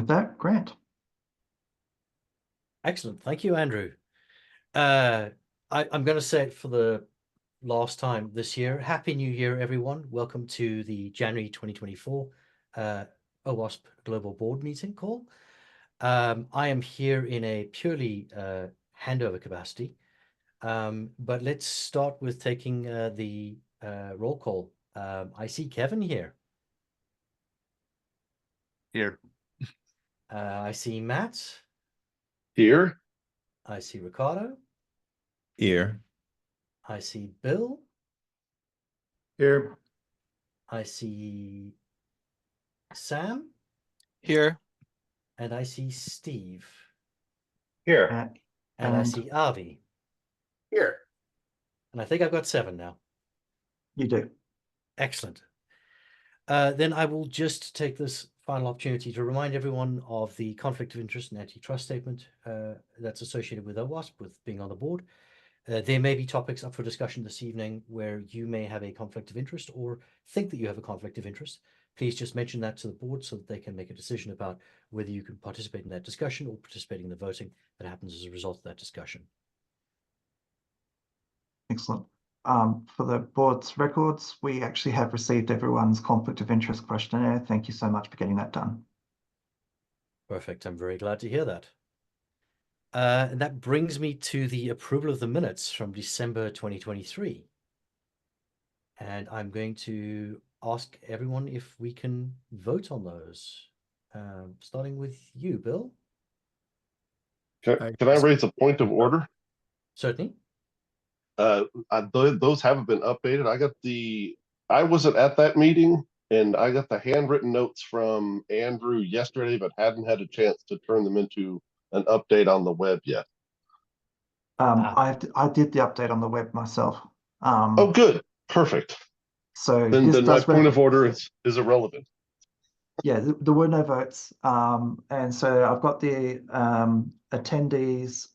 with that, Grant. Excellent. Thank you, Andrew. I'm going to say it for the last time this year. Happy New Year, everyone. Welcome to the January 2024 OWASP Global Board meeting call. I am here in a purely handover capacity, but let's start with taking the roll call. I see Kevin here. Here. I see Matt. Here. I see Ricardo. Here. I see Bill. Here. I see Sam. Here. And I see Steve. Here. And I see Avi. Here. And I think I've got 7 now. You do. Excellent. Then I will just take this final opportunity to remind everyone of the conflict of interest and antitrust statement that's associated with OWASP, with being on the board. There may be topics up for discussion this evening where you may have a conflict of interest or think that you have a conflict of interest. Please just mention that to the board so that they can make a decision about whether you can participate in that discussion or participate in the voting that happens as a result of that discussion. Excellent. For the board's records, we actually have received everyone's conflict of interest questionnaire. Thank you so much for getting that done. Perfect. I'm very glad to hear that. And that brings me to the approval of the minutes from December 2023. And I'm going to ask everyone if we can vote on those. Starting with you, Bill. Can I raise a point of order? Certainly. Those haven't been updated. I wasn't at that meeting, and I got the handwritten notes from Andrew yesterday, but hadn't had a chance to turn them into an update on the web yet. I did the update on the web myself. Oh, good. Perfect. So then my point of order is irrelevant. Yeah, there were no votes. And so I've got the attendees,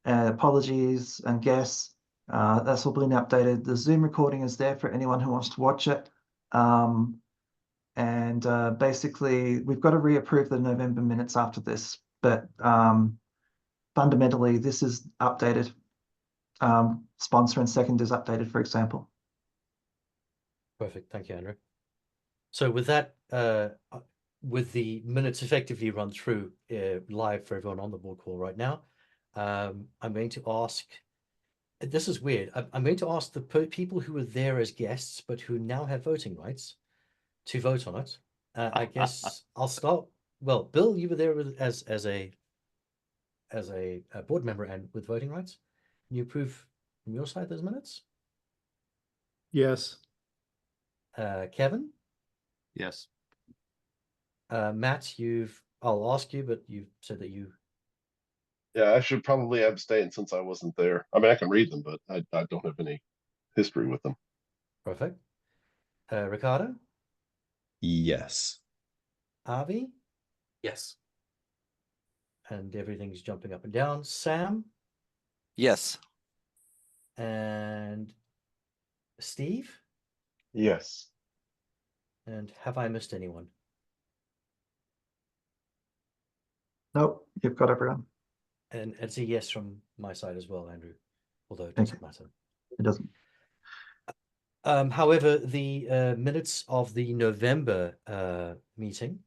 apologies and guests. That's all been updated. The Zoom recording is there for anyone who wants to watch it. Basically, we've got to reapprove the November minutes after this, but fundamentally, this is updated. Sponsor and second is updated, for example. Perfect. Thank you, Andrew. So with that, with the minutes effectively run through live for everyone on the board call right now, I'm going to ask, this is weird, I'm going to ask the people who were there as guests, but who now have voting rights, to vote on it. I guess I'll start, well, Bill, you were there as a board member and with voting rights. Can you approve from your side those minutes? Yes. Kevin? Yes. Matt, I'll ask you, but you've said that you... Yeah, I should probably abstain since I wasn't there. I mean, I can read them, but I don't have any history with them. Perfect. Ricardo? Yes. Avi? Yes. And everything's jumping up and down. Sam? Yes. And Steve? Yes. And have I missed anyone? Nope, you've got everyone. And it's a yes from my side as well, Andrew, although it Thank doesn't matter. It doesn't. However, the minutes of the November meeting,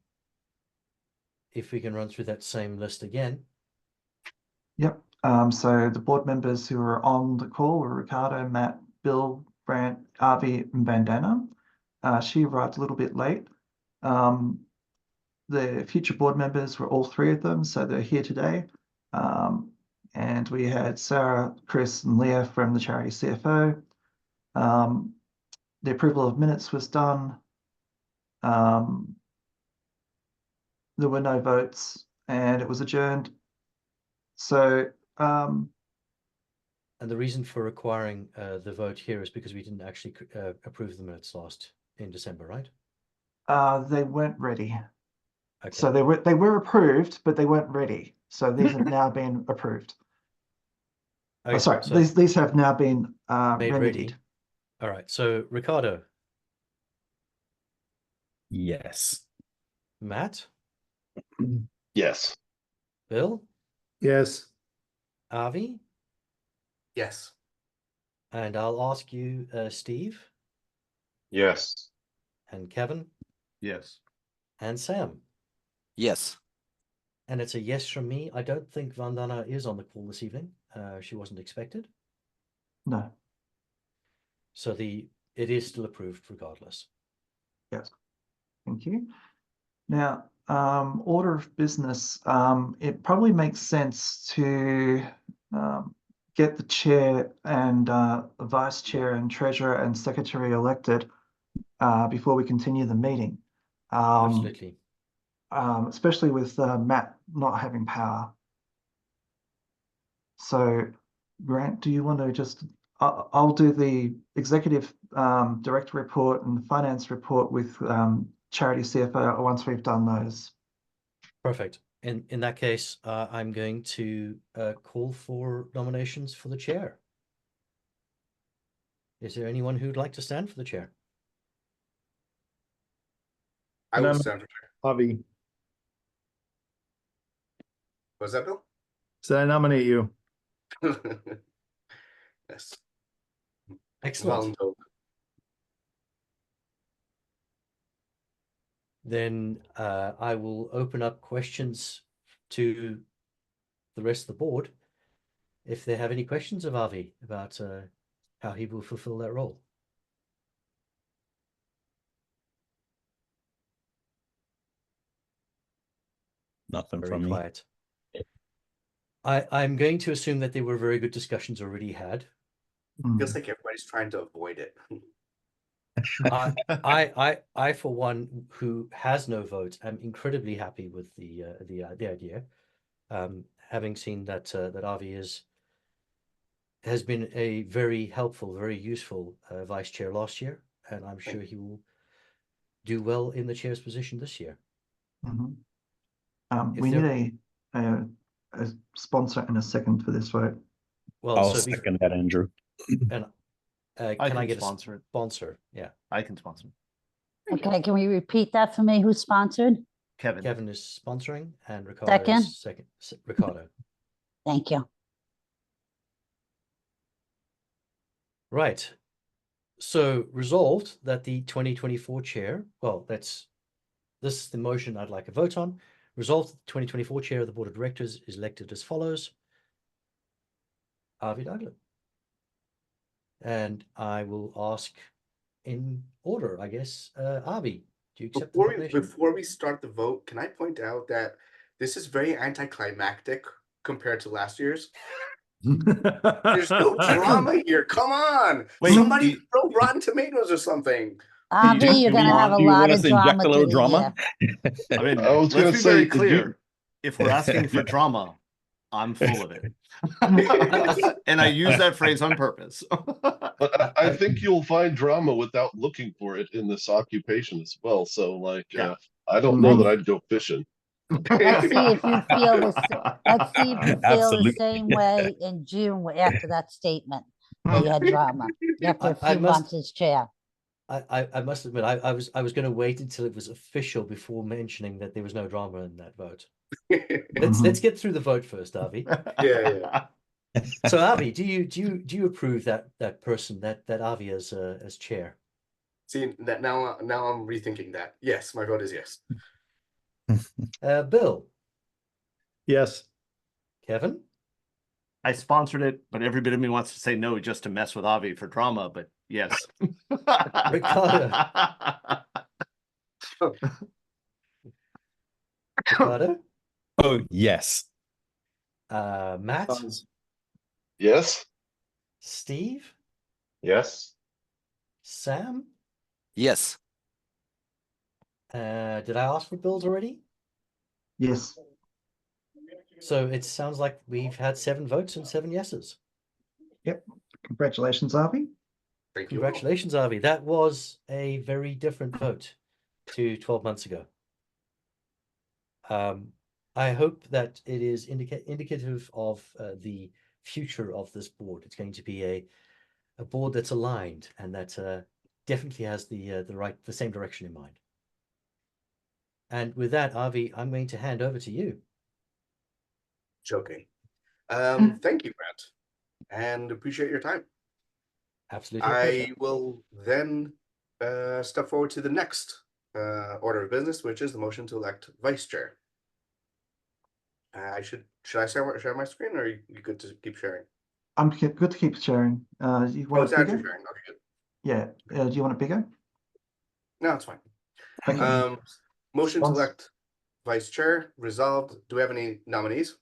if we can run through that same list again. Yep. So the board members who were on the call were Ricardo, Matt, Bill, Grant, Avi, and Bandana. She arrived a little bit late. The future board members were all 3 of them, so they're here today. And we had Sarah, Chris, and Leah from the charity CFO. The approval of minutes was done. There were no votes, and it was adjourned. So, and the reason for requiring the vote here is because we didn't actually approve the minutes in December, right? they weren't ready. Okay. So they were approved, but they weren't ready. So these have now been approved. Okay, sorry, so these have now been made remedied. ready. All right. So Ricardo. Yes. Matt. Yes. Bill, Yes. Avi, Yes. and I'll ask you, Steve Yes. and Kevin Yes. and Sam. Yes. And it's a yes from me. I don't think Vandana is on the call this evening. She wasn't expected. No. So it is still approved regardless. Yes. Thank you. Now, order of business, it probably makes sense to get the chair and vice chair and treasurer and secretary elected before we continue the meeting. Absolutely. Especially with Matt not having power. So, Grant, do you want to just, I'll do the executive director report and the finance report with charity CFO once we've done those. Perfect. In that case, I'm going to call for nominations for the chair. Is there anyone who'd like to stand for the chair? I will stand for chair. Avi, Was that Bill? so I nominate you. Yes. Excellent. Voluntold. Then I will open up questions to the rest of the board if they have any questions of Avi about how he will fulfill that role. Nothing Very from me. quiet. I'm going to assume that there were very good discussions already had. Feels like everybody's trying to avoid it. I for one, who has no vote, am incredibly happy with the idea. Having seen that that Avi has been a very helpful, very useful vice chair last year, and I'm sure he will do well in the chair's position this year. We need a sponsor and a second for this vote. Well, I'll second that, Andrew. And I can I can get sponsor a it. sponsor? Yeah, I can sponsor. Okay, can we repeat that for me? Who's sponsored? Kevin. Kevin is sponsoring, and Ricardo is second. Ricardo. Thank you. Right. So resolved that the 2024 chair, well, this is the motion I'd like a vote on. Resolved that the 2024 chair of the board of directors is elected as follows. Avi Douglas. And I will ask in order, I guess. Avi, do you accept the nomination? Before we start the vote, can I point out that this is very anticlimactic compared to last year's? There's no drama here. Come on. Wait, somebody throw Rotten Tomatoes or something. Avi, you're going to have a lot of drama a little through the drama? year. I mean, I was let's gonna be say, very did you- clear. If we're asking for drama, I'm full of it. And I use that phrase on purpose. But I think you'll find drama without looking for it in this occupation as well. So, like, Yeah. I don't know that I'd go fishing. Let's see if you feel let's see if you feel Absolutely. the same way in June after that statement that you had drama after a few months as chair. I must admit, I was going to wait until it was official before mentioning that there was no drama in that vote. Let's get through the vote first, Avi. Yeah. So Avi, do you approve that person that Avi as chair? See that now I'm rethinking that. Yes, my vote is yes. Bill, Yes. Kevin, I sponsored it, but every bit of me wants to say no just to mess with Avi for drama, but yes. Ricardo. Ricardo, Oh, yes. Matt, Yes. Steve, Yes. Sam. Yes. Did I ask for Bill's already? Yes. So it sounds like we've had 7 votes and 7 yeses. Yep. Congratulations, Avi. Thank you. Congratulations, Avi. That was a very different vote to 12 months ago. I hope that it is indicative of the future of this board. It's going to be a board that's aligned and that definitely has the same direction in mind. And with that, Avi, I'm going to hand over to you. Joking. Thank you, Brent, and appreciate your time. Absolutely. A pleasure. I will then step forward to the next order of business, which is the motion to elect vice chair. Should I share my screen, or are you good to keep sharing? I'm good to keep sharing. You want it's it bigger? Andrew sharing. Okay, good. Yeah. Do you want it bigger? No, it's fine. Okay. Motion to Spons- elect vice chair. Resolved. Do we have any nominees?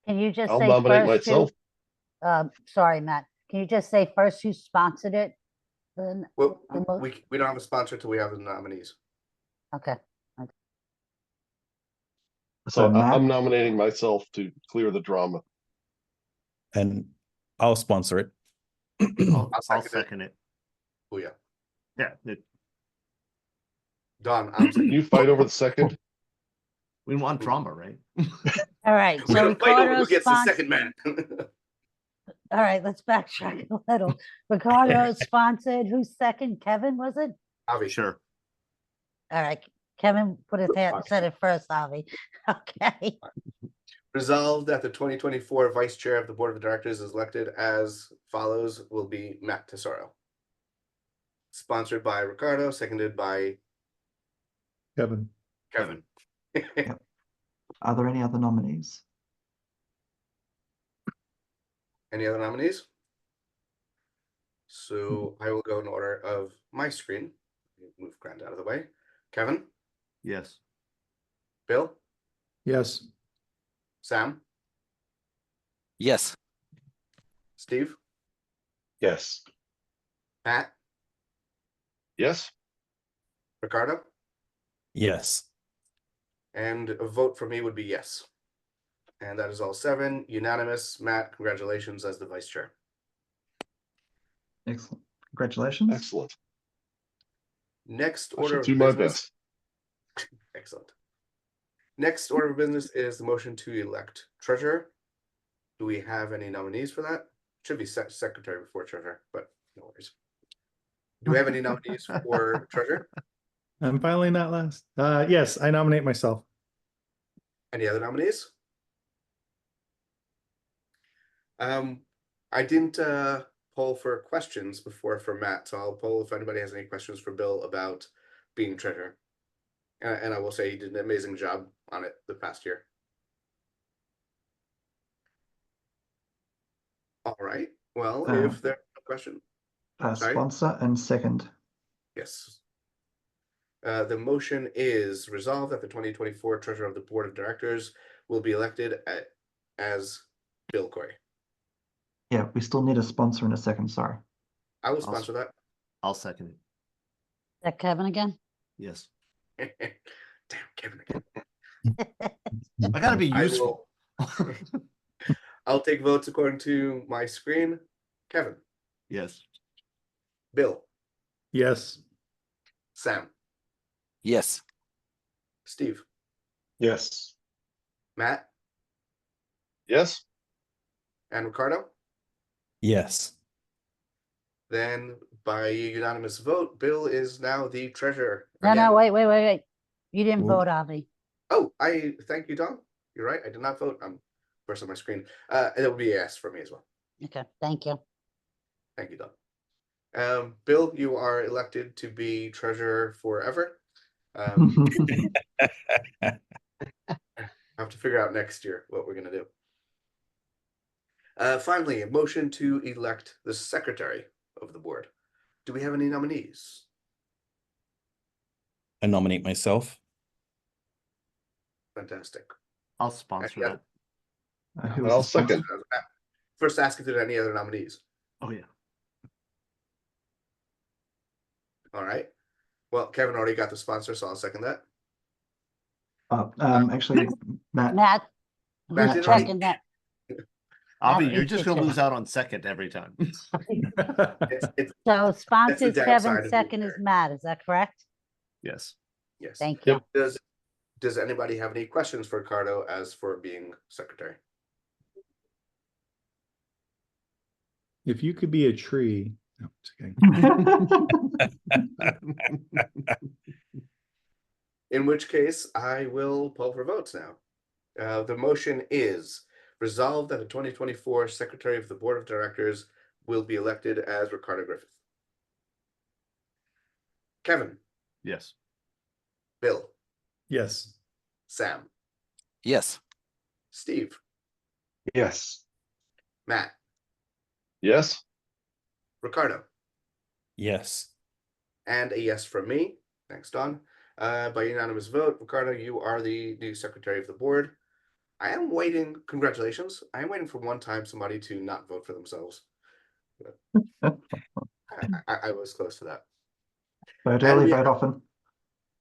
Can you just I'll say nominate first myself. sorry, Matt. Can you just say first who sponsored it? Then, Well, the mo- we don't have a sponsor till we have the nominees. okay. So Matt, I'm nominating myself to clear the drama. And I'll sponsor it. I'll second it. Oh yeah, Yeah, Don. I'm Can you fight over the second? we want drama, right? All right. We're So gonna fight over Ricardo who gets the sponsored. second man. All right, let's backtrack a little. Ricardo sponsored. Who's second? Kevin, was it? Avi. Sure. All right. Kevin put his hand, said it first, Avi. Okay. Resolved that the 2024 vice chair of the board of directors is elected as follows will be Matt Tesoro. Sponsored by Ricardo, seconded by Kevin. Kevin. are there any other nominees? Any other nominees? So I will go in order of my screen. Move Grant out of the way. Kevin, Yes. Bill, Yes. Sam, Yes. Steve, Yes. Matt, Yes. Ricardo, Yes. and a vote for me would be yes. And that is all 7 unanimous. Matt, congratulations as the vice chair. Excellent. Congratulations. Excellent. Next I order shall of do my business. best. Excellent. Next order of business is the motion to elect treasurer. Do we have any nominees for that? Should be secretary before treasurer, but no worries. Do we have any nominees for treasurer? I'm finally not last. Yes, I nominate myself. Any other nominees? I didn't poll for questions before for Matt, so I'll poll if anybody has any questions for Bill about being treasurer. And I will say he did an amazing job on it the past year. All right. Well, if there's no question. Sorry? Sponsor and second. Yes. The motion is resolved that the 2024 treasurer of the board of directors will be elected as Bill Corey. Yeah, we still need a sponsor in a second. Sorry. I will sponsor that. I'll second it. Is that Kevin again? Yes. Damn, Kevin again. I gotta be I useful. I'll take votes according to my screen. Kevin, Yes. Bill, Yes. Sam, Yes. Steve, Yes. Matt, Yes. and Ricardo. Yes. Then by unanimous vote, Bill is now the treasurer. No, again. no, wait. You didn't Well- vote, Avi. Oh, I thank you, Don. You're right. I did not vote. I'm first on my screen. It will be a yes for me as well. Okay, thank you. Thank you, Don. Bill, you are elected to be treasurer forever. I have to figure out next year what we're gonna do. Finally, a motion to elect the secretary of the board. Do we have any nominees? I nominate myself. Fantastic. I'll sponsor Yeah. that. Who was I'll the sponsor? second. First, ask if there are any other nominees. Oh yeah. All right. Well, Kevin already got the sponsor, so I'll second that. Actually, Matt. Matt, Matt who's did already- checking that? Avi, Matt you're beat just you gonna to lose out on second every time. It's So sponsors downside Kevin, of being second is there. Matt, is that correct? Yes. yes. Thank you. Does anybody have any questions for Ricardo as for being secretary? If you could be a tree. No, just kidding. In which case, I will poll for votes now. The motion is resolved that the 2024 Secretary of the Board of Directors will be elected as Ricardo Griffith. Kevin, Yes. Bill, Yes. Sam, Yes. Steve, Yes. Matt, Yes. Ricardo, Yes. and a yes from me. Thanks, Don. By unanimous vote, Ricardo, you are the new Secretary of the Board. I am waiting. Congratulations. I am waiting for one time somebody to not vote for themselves. I was close to that. Vote And early, we vote have- often.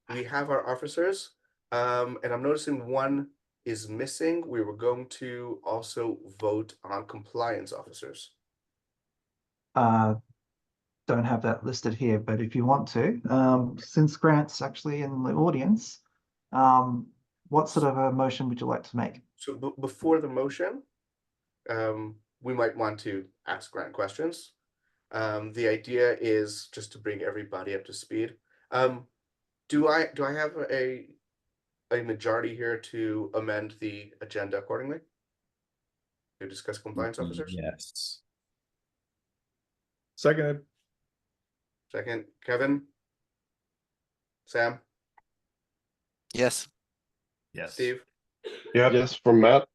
We have our officers, and I'm noticing one is missing. We were going to also vote on compliance officers. Don't have that listed here, but if you want to, since Grant's actually in the audience, what sort of a motion would you like to make? So before the motion, we might want to ask Grant questions. The idea is just to bring everybody up to speed. Do I have a majority here to amend the agenda accordingly? To discuss compliance officers? Yes. Seconded. Second, Kevin? Sam? Yes. Yes. Steve? Yes, from Matt.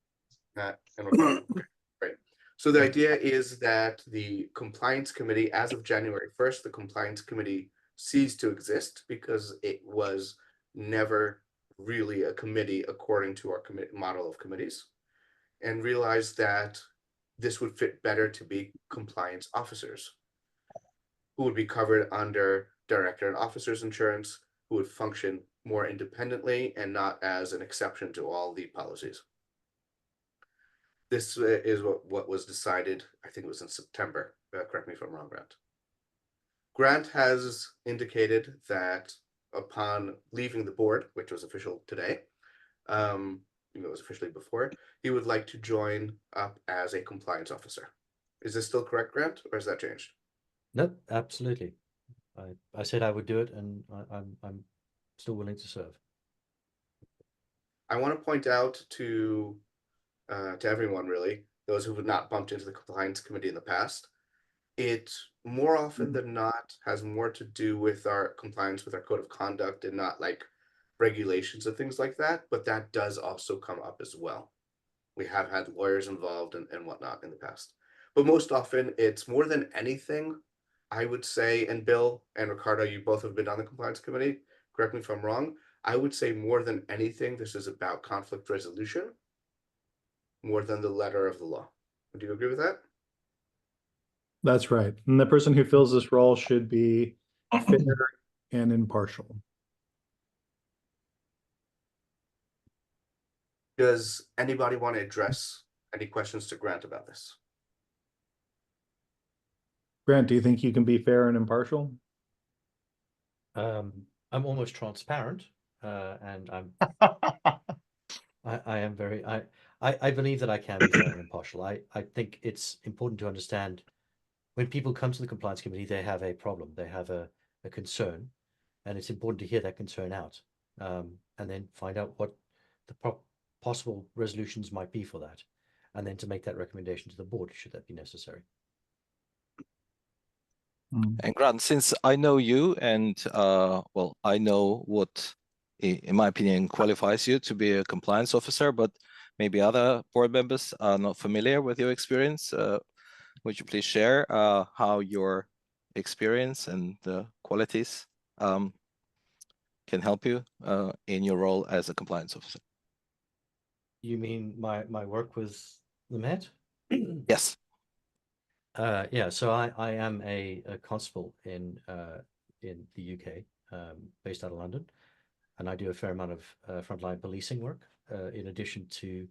Matt? And Ricardo. Okay, great. So the idea is that the compliance committee, as of January 1st, the compliance committee ceased to exist because it was never really a committee according to our model of committees, and realized that this would fit better to be compliance officers who would be covered under director and officers insurance, who would function more independently and not as an exception to all the policies. This is what was decided, I think it was in September. Correct me if I'm wrong, Grant. Grant has indicated that upon leaving the board, which was official today, it was officially before, he would like to join up as a compliance officer. Is this still correct, Grant, or has that changed? No, absolutely. I said I would do it, and I'm still willing to serve. I want to point out to everyone, really, those who have not bumped into the compliance committee in the past, it more often than not has more to do with our compliance with our code of conduct and not like regulations and things like that, but that does also come up as well. We have had lawyers involved and whatnot in the past, but most often it's more than anything, I would say, and Bill and Ricardo, you both have been on the compliance committee, correct me if I'm wrong, I would say more than anything, this is about conflict resolution more than the letter of the law. Do you agree with that? That's right. And the person who fills this role should be fair and impartial. Does anybody want to address any questions to Grant about this? Grant, do you think you can be fair and impartial? I'm almost transparent, and I am very I believe that I can be fair and impartial. I think it's important to understand when people come to the compliance committee, they have a problem, they have a concern, and it's important to hear that concern out, and then find out what the possible resolutions might be for that, and then to make that recommendation to the board should that be necessary. And Grant, since I know you and well, I know what, in my opinion, qualifies you to be a compliance officer, but maybe other board members are not familiar with your experience. Would you please share how your experience and the qualities can help you in your role as a compliance officer? You mean my work with the Met? Yes. Yeah, so I am a constable in the UK, based out of London, and I do a fair amount of frontline policing work, in addition to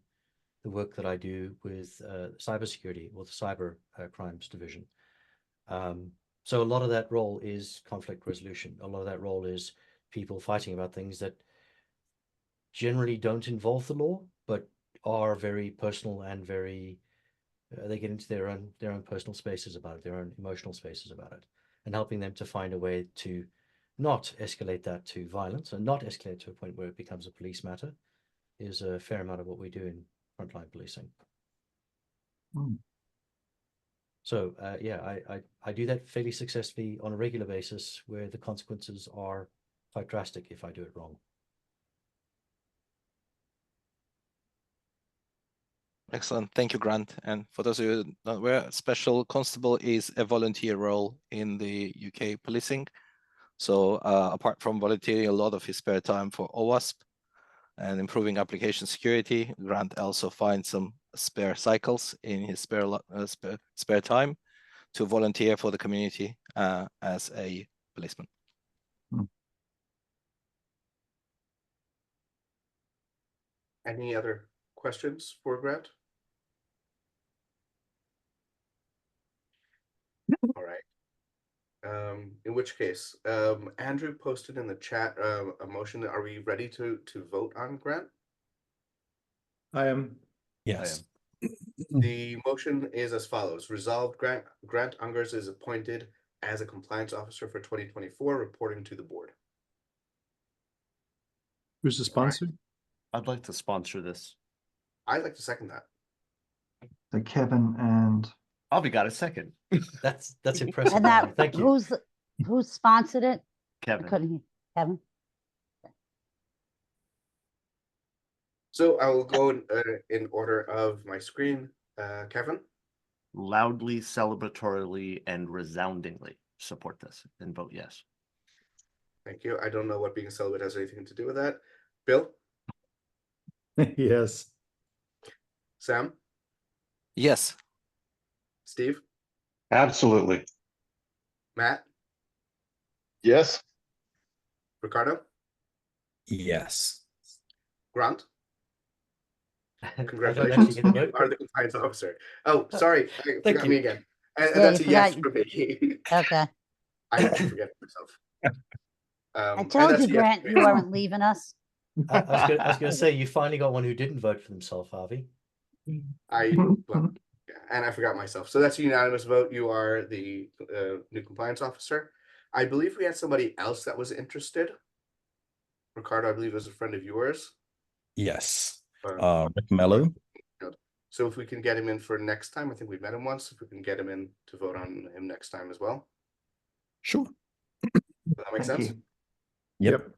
the work that I do with cybersecurity or the cyber crimes division. So a lot of that role is conflict resolution. A lot of that role is people fighting about things that generally don't involve the law, but are very personal and very they get into their own personal spaces about it, their own emotional spaces about it, and helping them to find a way to not escalate that to violence and not escalate to a point where it becomes a police matter is a fair amount of what we do in frontline policing. Mm. So yeah, I do that fairly successfully on a regular basis where the consequences are quite drastic if I do it wrong. Excellent. Thank you, Grant. And for those of you not aware, Special Constable is a volunteer role in the UK policing. So apart from volunteering a lot of his spare time for OWASP and improving application security, Grant also finds some spare cycles in his spare time to volunteer for the community as a policeman. Any other questions for Grant? All right. In which case, Andrew posted in the chat a motion. Are we ready to vote on Grant? I am. Yes. The motion is as follows. Resolved, Grant Ungers is appointed as a compliance officer for 2024, reporting to the board. Who's the sponsor? I'd like to sponsor this. I'd like to second that. So Kevin and Avi got a second. That's impressive. And that, Thank you. who sponsored it? I Kevin. couldn't hear. Kevin? So I will go in order of my screen. Kevin? Loudly, celebratorily, and resoundingly support this and vote yes. Thank you. I don't know what being a celibate has anything to do with that. Bill? Yes. Sam? Yes. Steve? Absolutely. Matt? Yes. Ricardo? Yes. Grant? I don't Congratulations. actually get a You vote. are the compliance officer. Oh, sorry. I forgot you. me again. And Yeah, that's you a yes forgot- for me. Okay. I keep forgetting myself. I And told that's you, a yes Grant, for you me. weren't leaving us. I was going to say, you finally got one who didn't vote for themselves, Harvey. Well, yeah, and I forgot myself. So that's a unanimous vote. You are the new compliance officer. I believe we had somebody else that was interested. Ricardo, I believe, was a friend of yours. Yes. Um, Rick Mello. So if we can get him in for next time, I think we met him once. If we can get him in to vote on him next time as well. Sure. Does that make thank sense? you. Yep.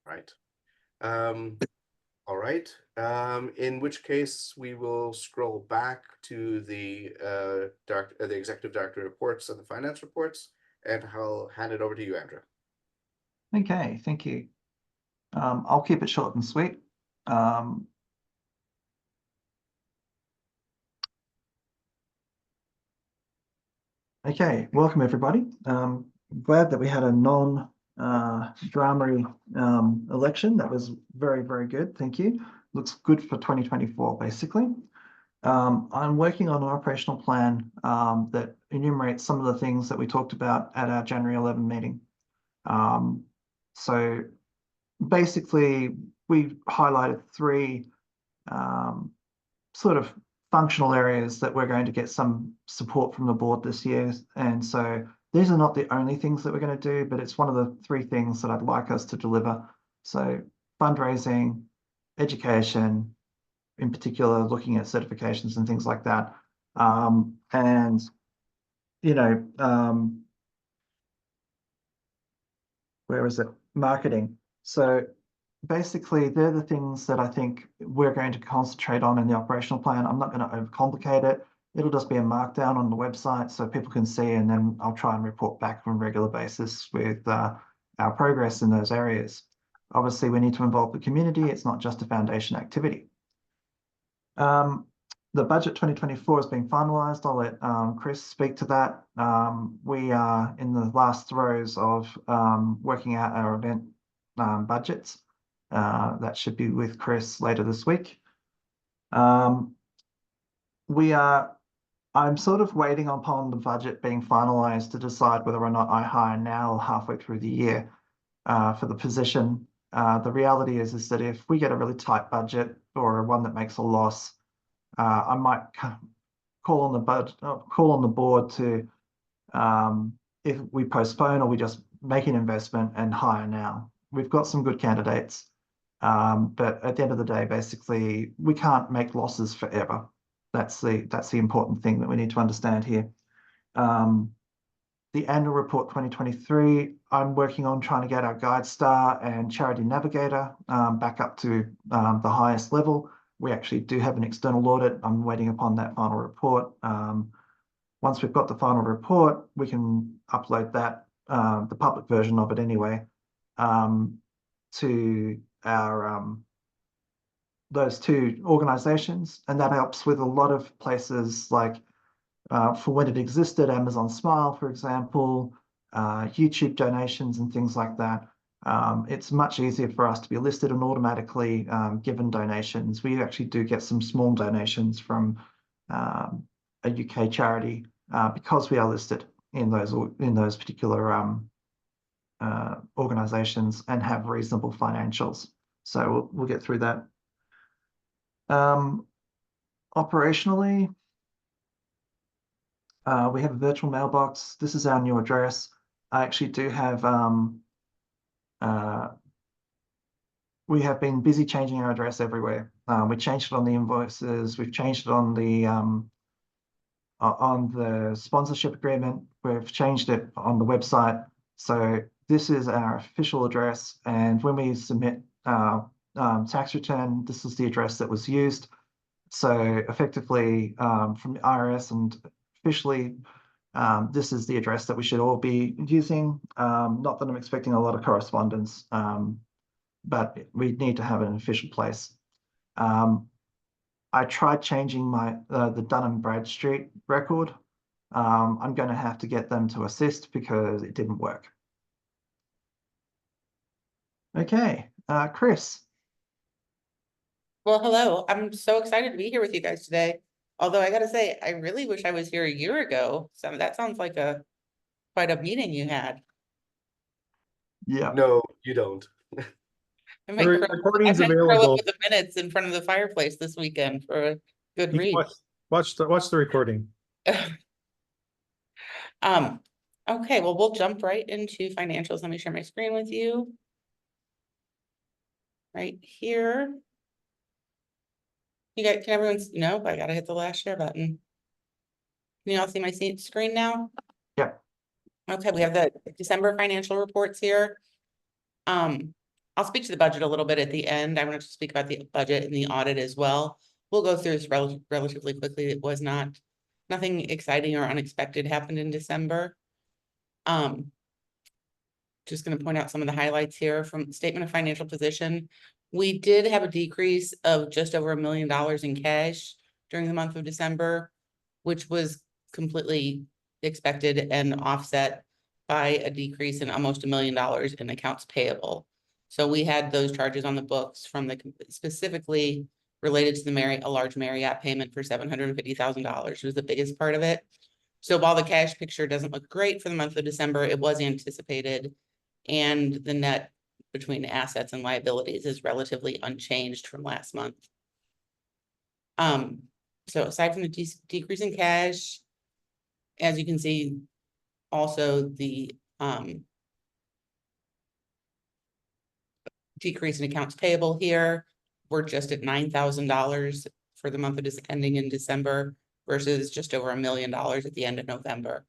Right. All right. In which case we will scroll back to the the executive director reports and the finance reports, and I'll hand it over to you, Andrew. Okay, thank you. I'll keep it short and sweet. Okay, welcome everybody. Glad that we had a non-drama election. That was very, very good. Thank you. Looks good for 2024, basically. I'm working on an operational plan that enumerates some of the things that we talked about at our January 11 meeting. So basically, we highlighted three sort of functional areas that we're going to get some support from the board this year. And so these are not the only things that we're going to do, but it's one of the three things that I'd like us to deliver. So fundraising, education, in particular, looking at certifications and things like that. And, you know, where is it? Marketing. So basically, they're the things that I think we're going to concentrate on in the operational plan. I'm not going to overcomplicate it. It'll just be a markdown on the website so people can see, and then I'll try and report back on a regular basis with our progress in those areas. Obviously, we need to involve the community. It's not just a foundation activity. The budget 2024 is being finalised. I'll let Chris speak to that. We are in the last throes of working out our event budgets. That should be with Chris later this week. I'm sort of waiting upon the budget being finalised to decide whether or not I hire now or halfway through the year for the position. The reality is that if we get a really tight budget or one that makes a loss, I might call on the board to if we postpone or we just make an investment and hire now. We've got some good candidates, but at the end of the day, basically, we can't make losses forever. That's the important thing that we need to understand here. The annual report 2023, I'm working on trying to get our Guide Star and Charity Navigator back up to the highest level. We actually do have an external audit. I'm waiting upon that final report. Once we've got the final report, we can upload that, the public version of it anyway, to our those two organizations, and that helps with a lot of places like for when it existed, Amazon Smile, for example, YouTube donations and things like that. It's much easier for us to be listed and automatically given donations. We actually do get some small donations from a UK charity because we are listed in those particular organizations and have reasonable financials. So we'll get through that. Operationally, we have a virtual mailbox. This is our new address. I actually do have, we have been busy changing our address everywhere. We changed it on the invoices. We've changed it on the sponsorship agreement. We've changed it on the website. So this is our official address. And when we submit our tax return, this is the address that was used. So effectively, from the IRS and officially, this is the address that we should all be using. Not that I'm expecting a lot of correspondence, but we need to have an official place. I tried changing my the Dun & Bradstreet record. I'm going to have to get them to assist because it didn't work. Okay, Chris. Well, hello. I'm so excited to be here with you guys today. Although I gotta say, I really wish I was here a year ago. So that sounds like quite a meeting you had. Yeah. No, you don't. I The might curl recording's up available. with the minutes in front of the fireplace this weekend for a good You can read. watch the recording. Okay, well, we'll jump right into financials. Let me share my screen with you. Right here. You guys, can everyone, no, I gotta hit the last share button. Can you all see my screen now? Yeah. Okay, we have the December financial reports here. I'll speak to the budget a little bit at the end. I'm going to speak about the budget and the audit as well. We'll go through this relatively quickly. It was nothing exciting or unexpected happened in December. Just going to point out some of the highlights here from statement of financial position. We did have a decrease of just over $1 million in cash during the month of December, which was completely expected and offset by a decrease in almost $1 million in accounts payable. So we had those charges on the books from specifically related to a large Marriott payment for $750,000, which was the biggest part of it. So while the cash picture doesn't look great for the month of December, it was anticipated, and the net between assets and liabilities is relatively unchanged from last month. So aside from the decrease in cash, as you can see, also the decrease in accounts payable here, we're just at $9,000 for the month of ending in December versus just over $1 million at the end of November.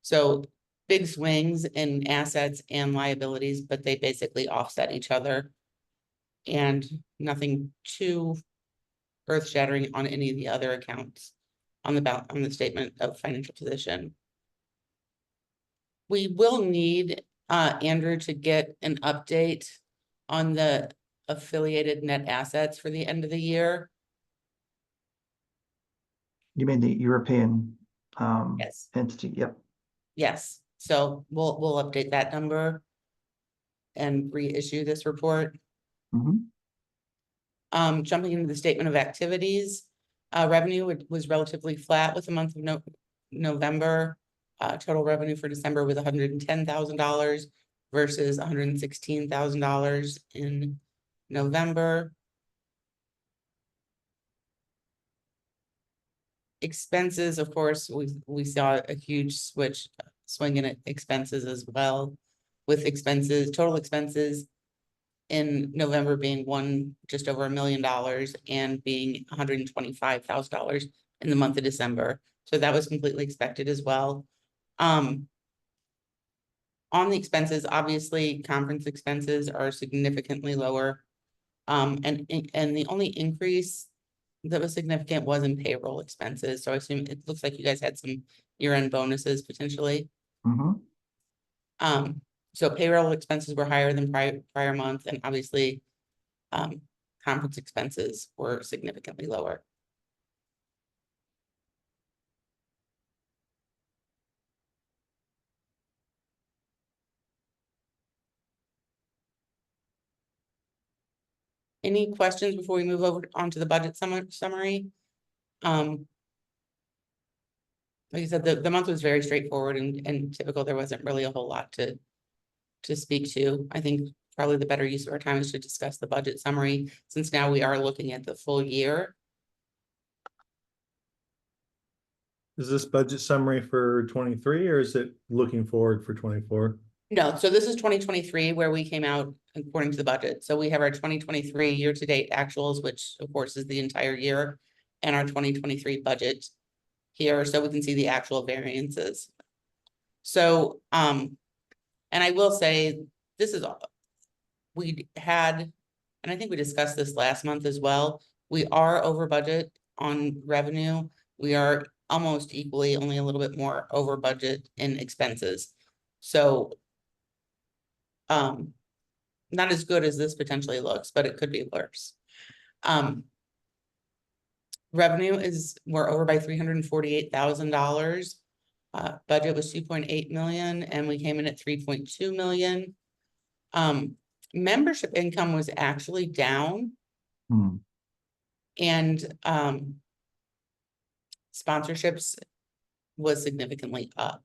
So big swings in assets and liabilities, but they basically offset each other, and nothing too earth-shattering on any of the other accounts on the statement of financial position. We will need Andrew to get an update on the affiliated net assets for the end of the year. You mean the European Yes. entity? Yep. Yes. So we'll update that number and reissue this report. Mm-hmm. Jumping into the statement of activities, revenue was relatively flat with the month of November. Total revenue for December was $110,000 versus $116,000 in November. expenses, of course, we saw a huge swing in expenses as well, with total expenses in November being just over $1 million and being $125,000 in the month of December. So that was completely expected as well. On the expenses, obviously, conference expenses are significantly lower. And the only increase that was significant was in payroll expenses. So I assume it looks like you guys had some year-end bonuses potentially. Mm-hmm. So payroll expenses were higher than prior month, and obviously, conference expenses were significantly lower. Any questions before we move over onto the budget summary? Like I said, the month was very straightforward and typical. There wasn't really a whole lot to speak to. I think probably the better use of our time is to discuss the budget summary, since now we are looking at the full year. Is this budget summary for 23 or is it looking forward for 24? No, so this is 2023 where we came out according to the budget. So we have our 2023 year-to-date actuals, which of course is the entire year, and our 2023 budget here, so we can see the actual variances. So, and I will say, this is all we had, and I think we discussed this last month as well. We are over budget on revenue. We are almost equally, only a little bit more over budget in expenses. So, not as good as this potentially looks, but it could be worse. Revenue we're over by $348,000. Budget was 2.8 million, and we came in at 3.2 million. Membership income was actually down, and sponsorships was significantly up.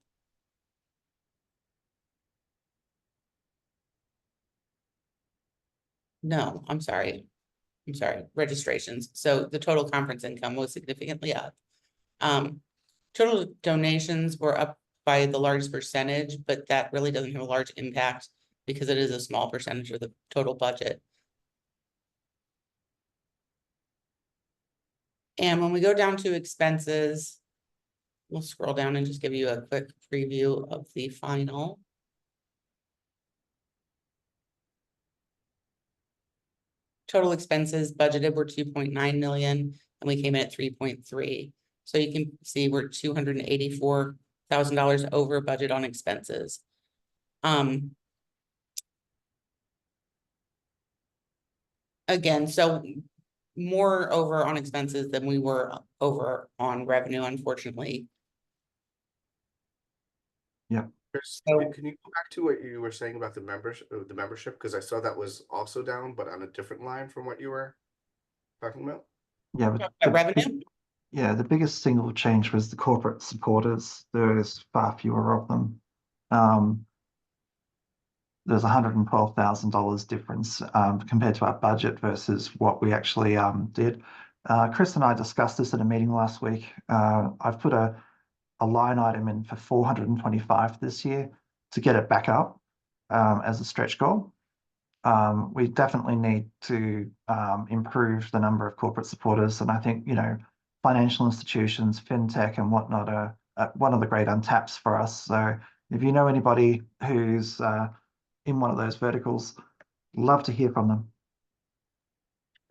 No, I'm sorry. Registrations. So the total conference income was significantly up. Total donations were up by the largest percentage, but that really doesn't have a large impact because it is a small percentage of the total budget. And when we go down to expenses, we'll scroll down and just give you a quick preview of the final. Total expenses budgeted were 2.9 million, and we came in at 3.3. So you can see we're $284,000 over budget on expenses. Again, so more over on expenses than we were over on revenue, unfortunately. Yeah. Can you go back to what you were saying about the membership? Because I saw that was also down, but on a different line from what you were talking about. Yeah, but revenue. Yeah, the biggest single change was the corporate supporters. There's far fewer of them. There's $112,000 difference compared to our budget versus what we actually did. Chris and I discussed this at a meeting last week. I've put a line item in for 425 this year to get it back up as a stretch goal. We definitely need to improve the number of corporate supporters, and I think, you know, financial institutions, fintech and whatnot are one of the great untaps for us. So if you know anybody who's in one of those verticals, love to hear from them.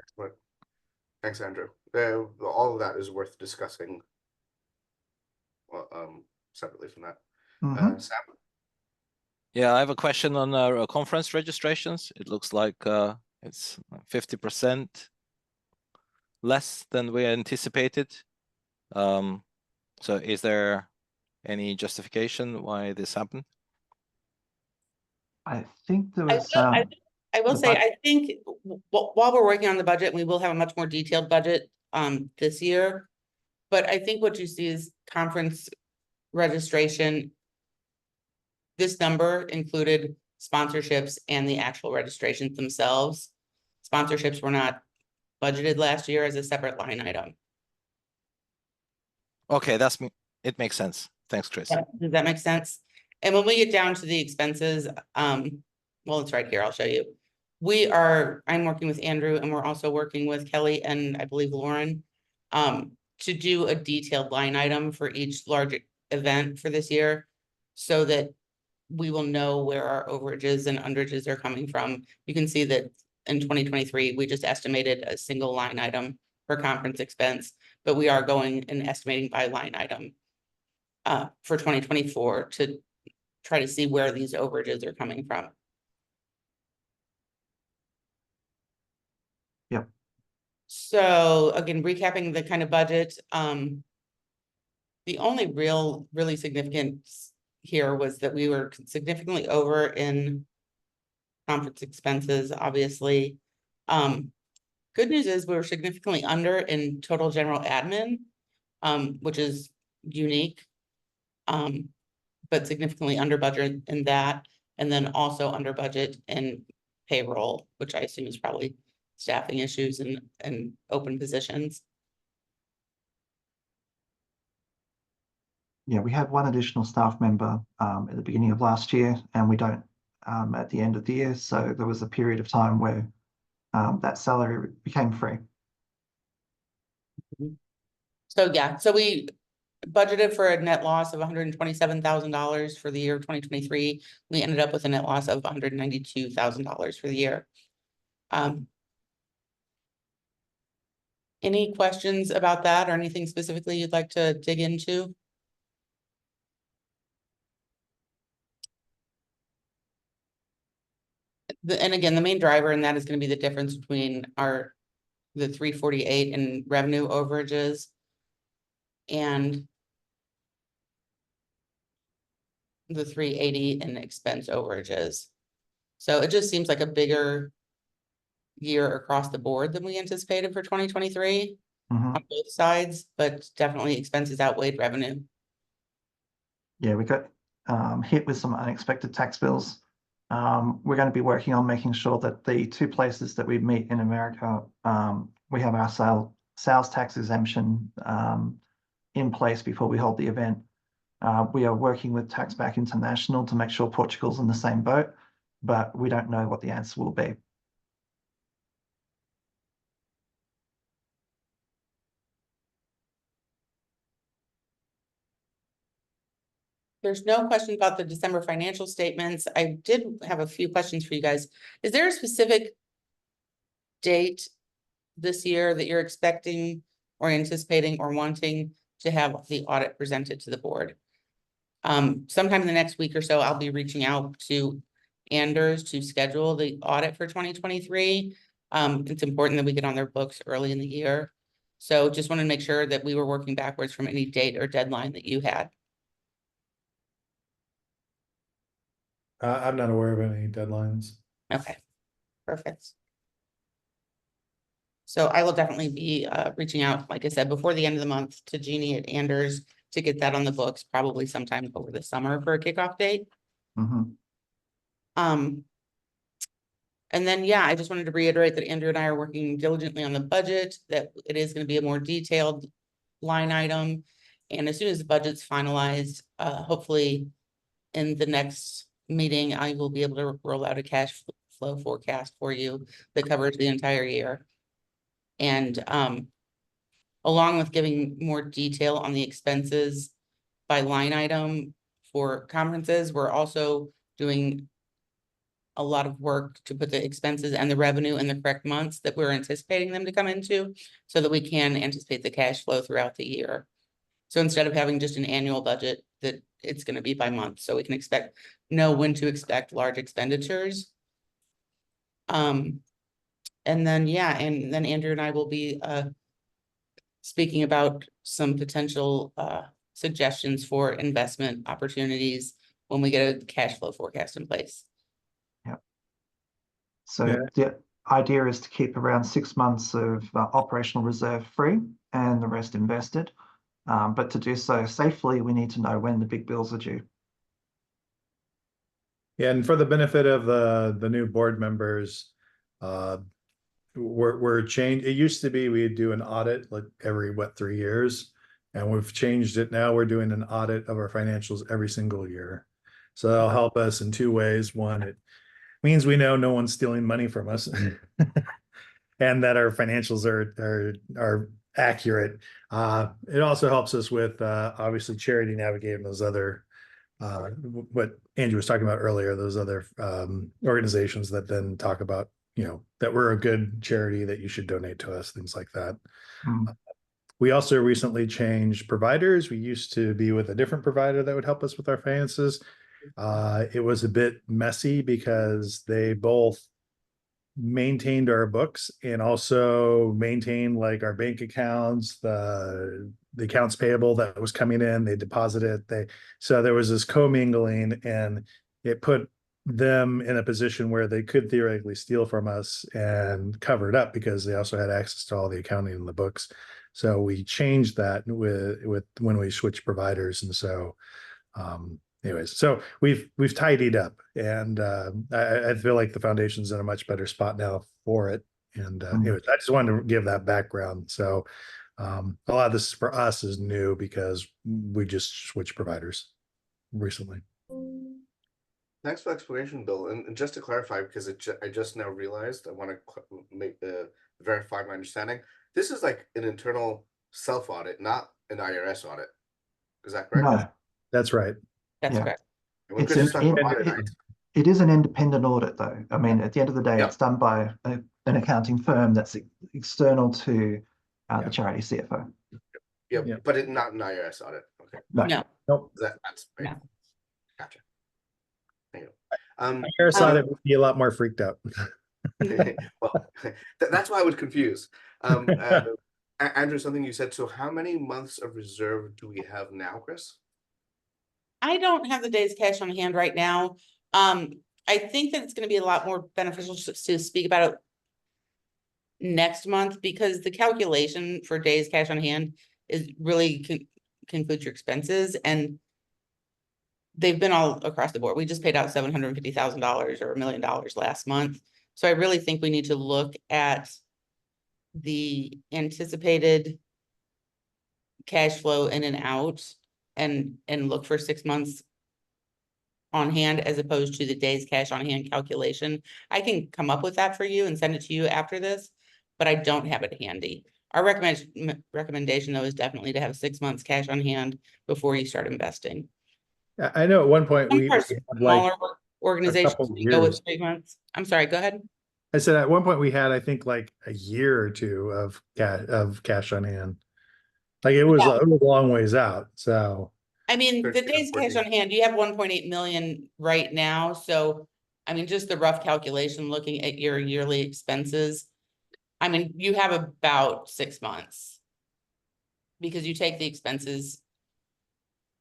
Excellent. Thanks, Andrew. All of that is worth discussing separately from that. Sam? Yeah, I have a question on our conference registrations. It looks like it's 50% less than we anticipated. So is there any justification why this happened? I think there was. I will say, I think while we're working on the budget, we will have a much more detailed budget this year. But I think what you see is conference registration. This number included sponsorships and the actual registrations themselves. Sponsorships were not budgeted last year as a separate line item. Okay, it makes sense. Thanks, Chris. Does that make sense? And when we get down to the expenses, well, it's right here, I'll show you. I'm working with Andrew, and we're also working with Kelly and I believe Lauren, to do a detailed line item for each large event for this year, so that we will know where our overages and underages are coming from. You can see that in 2023, we just estimated a single line item for conference expense, but we are going and estimating by line item for 2024 to try to see where these overages are coming from. Yep. So again, recapping the kind of budget, the only really significant here was that we were significantly over in conference expenses, obviously. Good news is we were significantly under in total general admin, which is unique. But significantly under budget in that, and then also under budget in payroll, which I assume is probably staffing issues and open positions. Yeah, we had one additional staff member at the beginning of last year, and we don't at the end of the year. So there was a period of time where that salary became free. So yeah, so we budgeted for a net loss of $127,000 for the year of 2023. We ended up with a net loss of $192,000 for the year. Any questions about that or anything specifically you'd like to dig into? And again, the main driver in that is going to be the difference between the 348 in revenue overages and the 380 in expense overages. So it just seems like a bigger year across the board than we anticipated for 2023 on both sides, but definitely expenses outweighed revenue. Yeah, we got hit with some unexpected tax bills. We're going to be working on making sure that the two places that we meet in America, we have our sales tax exemption in place before we hold the event. We are working with Taxback International to make sure Portugal's in the same boat, but we don't know what the answer will be. There's no question about the December financial statements. I did have a few questions for you guys. Is there a specific date this year that you're expecting or anticipating or wanting to have the audit presented to the board? Sometime in the next week or so, I'll be reaching out to Anders to schedule the audit for 2023. It's important that we get on their books early in the year. So just wanted to make sure that we were working backwards from any date or deadline that you had. I'm not aware of any deadlines. Okay, perfect. So I will definitely be reaching out, like I said, before the end of the month to Jeannie at Anders to get that on the books, probably sometime over the summer for a kickoff date. And then, yeah, I just wanted to reiterate that Andrew and I are working diligently on the budget, that it is going to be a more detailed line item. And as soon as the budget's finalized, hopefully in the next meeting, I will be able to roll out a cash flow forecast for you that covers the entire year. And along with giving more detail on the expenses by line item for conferences, we're also doing a lot of work to put the expenses and the revenue in the correct months that we're anticipating them to come into, so that we can anticipate the cash flow throughout the year. So instead of having just an annual budget, that it's going to be by month, so we can know when to expect large expenditures. And then, yeah, and then Andrew and I will be speaking about some potential suggestions for investment opportunities when we get a cash flow forecast in place. So the idea is to keep around 6 months of operational reserve free and the rest invested. But to do so safely, we need to know when the big bills are due. Yeah, and for the benefit of the new board members, we're changed. It used to be we'd do an audit like every 3 years, And we've changed it now. We're doing an audit of our financials every single year. So that'll help us in two ways. One, it means we know no one's stealing money from us and that our financials are accurate. It also helps us with obviously charity navigating those other what Andrew was talking about earlier, those other organizations that then talk about, that we're a good charity, that you should donate to us, things like that. We also recently changed providers. We used to be with a different provider that would help us with our finances. It was a bit messy because they both maintained our books and also maintained like our bank accounts, the accounts payable that was coming in, they deposited it. So there was this commingling, and it put them in a position where they could theoretically steal from us and cover it up because they also had access to all the accounting in the books. So we changed that with when we switched providers. And so anyways, so we've tidied up, and I feel like the foundation's in a much better spot now for it. And anyways, I just wanted to give that background. So a lot of this for us is new because we just switched providers recently. Thanks for the explanation, Bill. And just to clarify, because I just now realized, I want to make verify my understanding. This is like an internal self audit, not an IRS audit. Is that correct? No, That's Yeah. correct. And when It's Chris is talking about an- audit, it is an independent audit, though. I mean, at the end of the day, Yeah. it's done by an accounting firm that's external to Yeah. the charity CFO. yeah, Yeah. but it not an IRS audit. Okay, No. Nope. that's right. No. Gotcha. Thank you. IRS audit would be a lot more freaked out. Well, that's why I was confused. Andrew, something you said. So how many months of reserve do we have now, Chris? I don't have the days cash on hand right now. I think that it's going to be a lot more beneficial to speak about it next month, because the calculation for days cash on hand is really can include your expenses, and they've been all across the board. We just paid out $750,000 or $1 million last month. So I really think we need to look at the anticipated cash flow in and out and look for 6 months on hand as opposed to the days cash on hand calculation. I can come up with that for you and send it to you after this, but I don't have it handy. Our recommendation though is definitely to have 6 months cash on hand before you start investing. I know at one point we Some had like smaller organizations couple we go with years. 3 months. I'm sorry, go ahead. I said at one point we had, I think, like a year or two of cash on hand. Like it was a long ways out. So I mean, the 13 or days cash 14. on hand, you have 1.8 million right now. So, I mean, just the rough calculation, looking at your yearly expenses. I mean, you have about 6 months. Because you take the expenses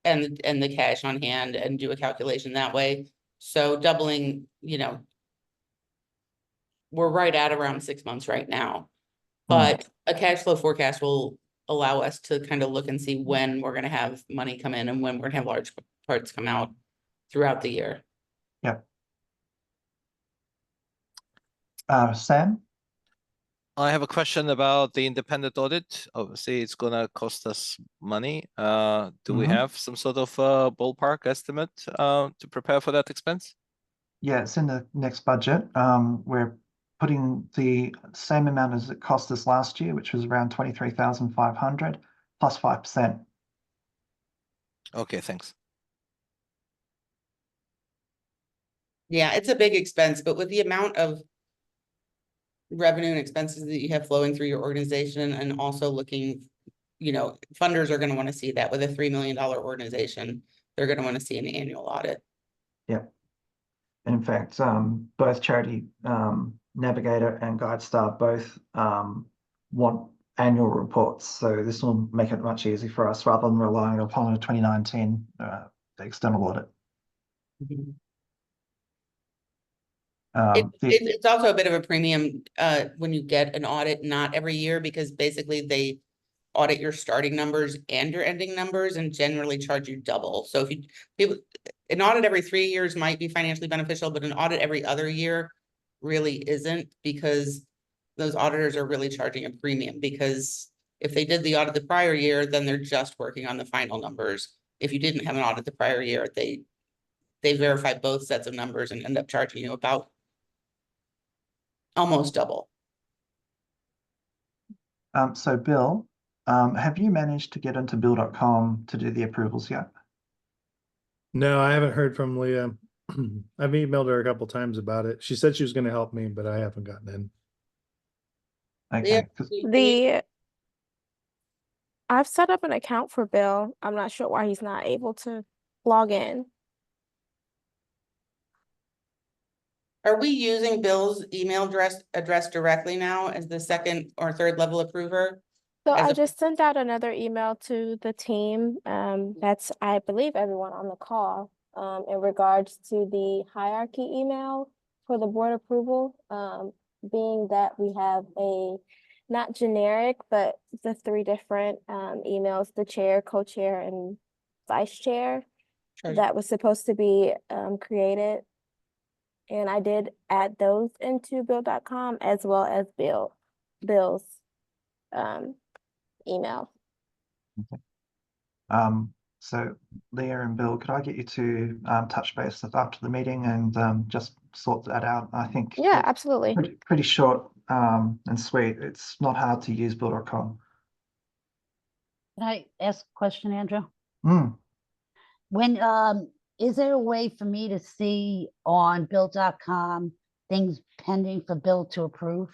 and the cash on hand and do a calculation that way. So doubling, we're right at around 6 months right now. But a cash flow forecast will allow us to kind of look and see when we're going to have money come in and when we're going to have large parts come out throughout the year. Sam? I have a question about the independent audit. Obviously, it's gonna cost us money. Do we have some sort of ballpark estimate to prepare for that expense? Yeah, it's in the next budget. We're putting the same amount as it cost us last year, which was around 23,500 plus 5%. Okay, thanks. Yeah, it's a big expense, but with the amount of revenue and expenses that you have flowing through your organization, and also looking, funders are going to want to see that with a $3 million organization, they're going to want to see an annual audit. Yeah. And in fact, both Charity Navigator and GuideStar both want annual reports. So this will make it much easier for us rather than relying upon a 2019 external audit. It's also a bit of a premium when you get an audit, not every year, because basically they audit your starting numbers and your ending numbers and generally charge you double. So if an audit every 3 years might be financially beneficial, but an audit every other year really isn't, because those auditors are really charging a premium because If they did the audit the prior year, then they're just working on the final numbers. If you didn't have an audit the prior year, they verify both sets of numbers and end up charging you about almost double. So Bill, have you managed to get into bill.com to do the approvals yet? No, I haven't heard from Leah. I've emailed her a couple times about it. She said she was going to help me, but I haven't gotten in. Okay. I've set up an account for Bill. I'm not sure why he's not able to log in. Are we using Bill's email address directly now as the second or third level approver? So As I a- just sent out another email to the team. That's, I believe, everyone on the call, in regards to the hierarchy email for the board approval, being that we have a not generic, but the 3 different emails, the chair, co-chair, and vice chair, Treasurer. that was supposed to be created. And I did add those into bill.com as well as Bill's email. So Leah and Bill, could I get you to touch base after the meeting and just sort that out? I think Yeah, it's absolutely. pretty short and sweet. It's not hard to use bill.com. Can I ask a question, Andrew? Mm. When, is there a way for me to see on bill.com things pending for Bill to approve?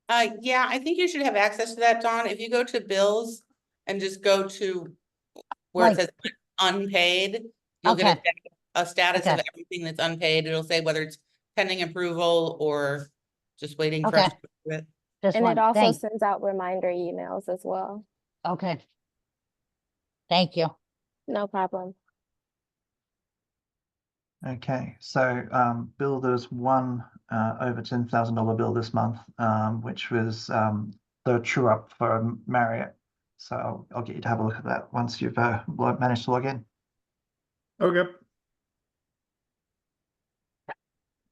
Yeah, I think you should have access to that, Dawn. If you go to bills and just go to where it Like- says unpaid, you'll get Okay. a status of Okay. everything that's unpaid. It'll say whether it's pending approval or just waiting for us Okay. to approve it. Just And one, it also thank, sends out reminder emails as well. okay. Thank you. No problem. Okay, so Bill, there's one over $10,000 bill this month, which was the true up for Marriott. So I'll get you to have a look at that once you've managed to log in. Okay.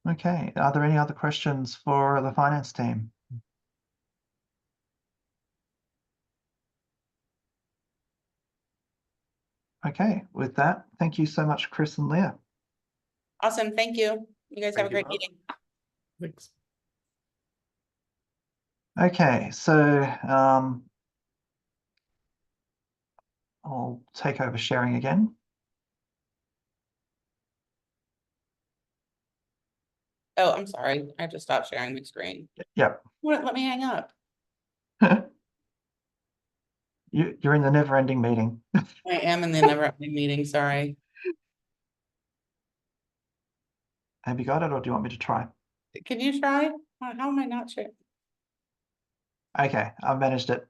Okay, are there any other questions for the finance team? Okay, with that, thank you so much, Chris and Leah. Awesome, thank you. You guys have a Thank you great both. meeting. Thanks. Okay, so I'll take over sharing again. Oh, I'm sorry. I just stopped sharing my screen. Yep. Wouldn't let me hang up. You're in the never-ending meeting. I am in the never-ending meeting, sorry. Have you got it, or do you want me to try? Can you try? How am I not sure? Okay, I've managed it.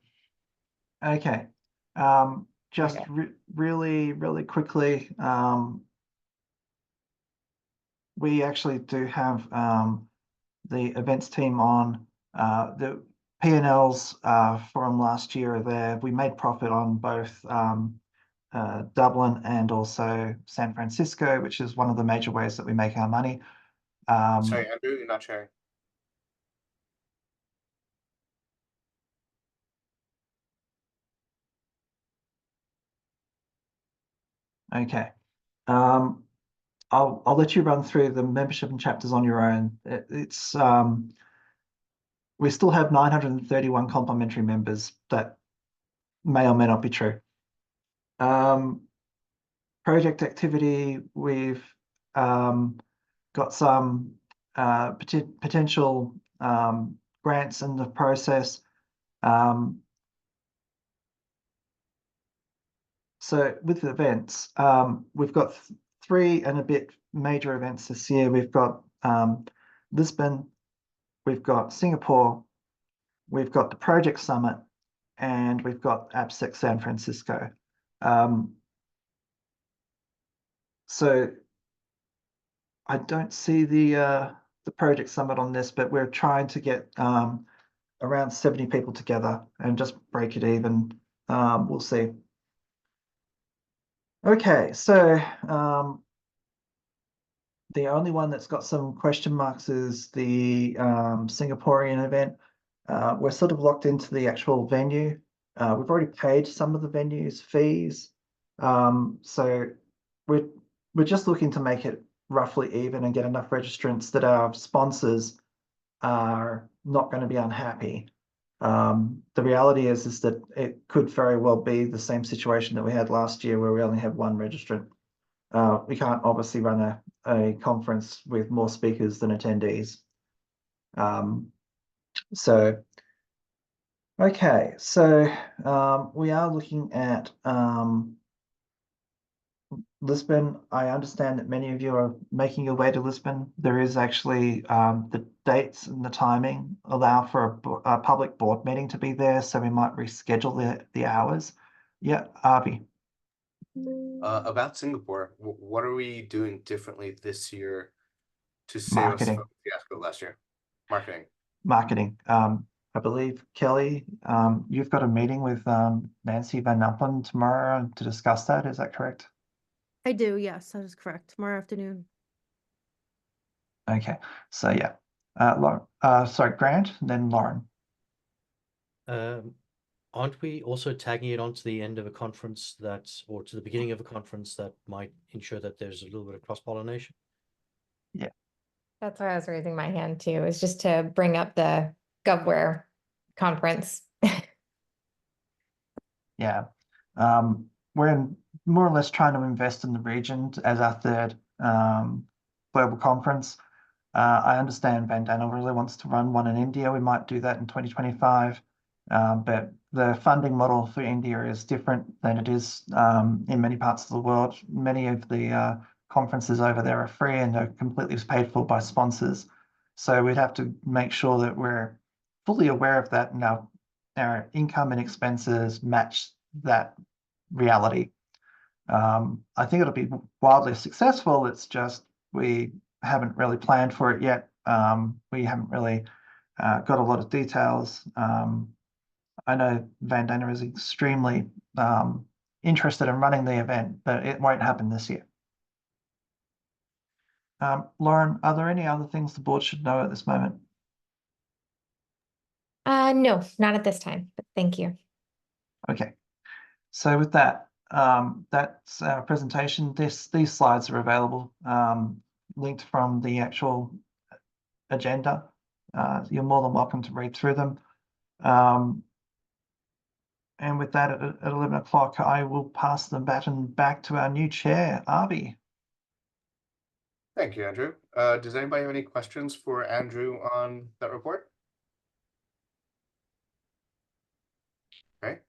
Okay, just Okay. really quickly, we actually do have the events team on. The P&Ls from last year are there. We made profit on both Dublin and also San Francisco, which is one of the major ways that we make our money. Sorry, Andrew, you're not sharing. Okay. I'll let you run through the membership and chapters on your own. It's we still have 931 complimentary members. That may or may not be true. Project activity, we've got some potential grants in the process. So with the events, we've got 3 and a bit major events this year. We've got Lisbon, we've got Singapore, we've got the Project Summit, and we've got AppSec San Francisco. So I don't see the Project Summit on this, but we're trying to get around 70 people together and just break it even. We'll see. Okay, so the only one that's got some question marks is the Singaporean event. We're sort of locked into the actual venue. We've already paid some of the venue's fees. So we're just looking to make it roughly even and get enough registrants that our sponsors are not going to be unhappy. The reality is that it could very well be the same situation that we had last year where we only have one registrant. We can't obviously run a conference with more speakers than attendees. Okay, so we are looking at Lisbon. I understand that many of you are making your way to Lisbon. There is actually the dates and the timing allow for a public board meeting to be there, so we might reschedule the hours. Yeah, Arby. About Singapore, what are we doing differently this year to save us Marketing. from the fiasco last year? Marketing. I believe, Kelly, you've got a meeting with Nancy Van Nuppen tomorrow to discuss that. Is that correct? I do, yes, that is correct. Tomorrow afternoon. Okay, so yeah. Lauren, sorry, Grant, and then Lauren. Aren't we also tagging it onto the end of a conference or to the beginning of a conference that might ensure that there's a little bit of cross-pollination? Yeah. That's why I was raising my hand too, is just to bring up the GovWare conference. Yeah. We're more or less trying to invest in the region as our third global conference. I understand Vandana really wants to run one in India. We might do that in 2025. But the funding model for India is different than it is in many parts of the world. Many of the conferences over there are free and they're completely paid for by sponsors. So we'd have to make sure that we're fully aware of that and our income and expenses match that reality. I think it'll be wildly successful. It's just we haven't really planned for it yet. We haven't really got a lot of details. I know Vandana is extremely interested in running the event, but it won't happen this year. Lauren, are there any other things the board should know at this moment? No, not at this time, but thank you. Okay, so with that, that's our presentation. These slides are available, linked from the actual agenda. You're more than welcome to read through them. And with that, at 11 o'clock, I will pass the baton back to our new chair, Arby. Thank you, Andrew. Does anybody have any questions for Andrew on that report? Okay.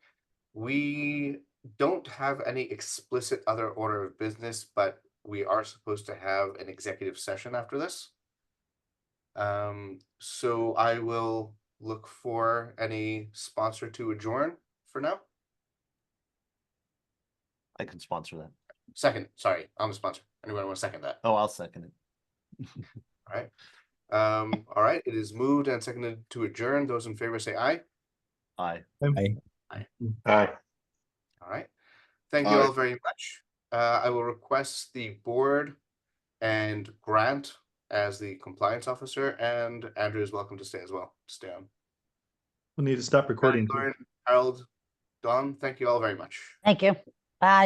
We don't have any explicit other order of business, but we are supposed to have an executive session after this. So I will look for any sponsor to adjourn for now. I can sponsor that. Second, sorry, I'm a sponsor. Anyone want to second that? Oh, I'll second it. All right. All right. It is moved and seconded to adjourn. Those in favor say aye. Aye. Aye. All right. Thank you all very much. I will request the board and Grant as the compliance officer, and Andrew is welcome to stay as well. Stay on. We'll need to stop recording. Lauren, Harold, Don, thank you all very much. Thank you. Bye.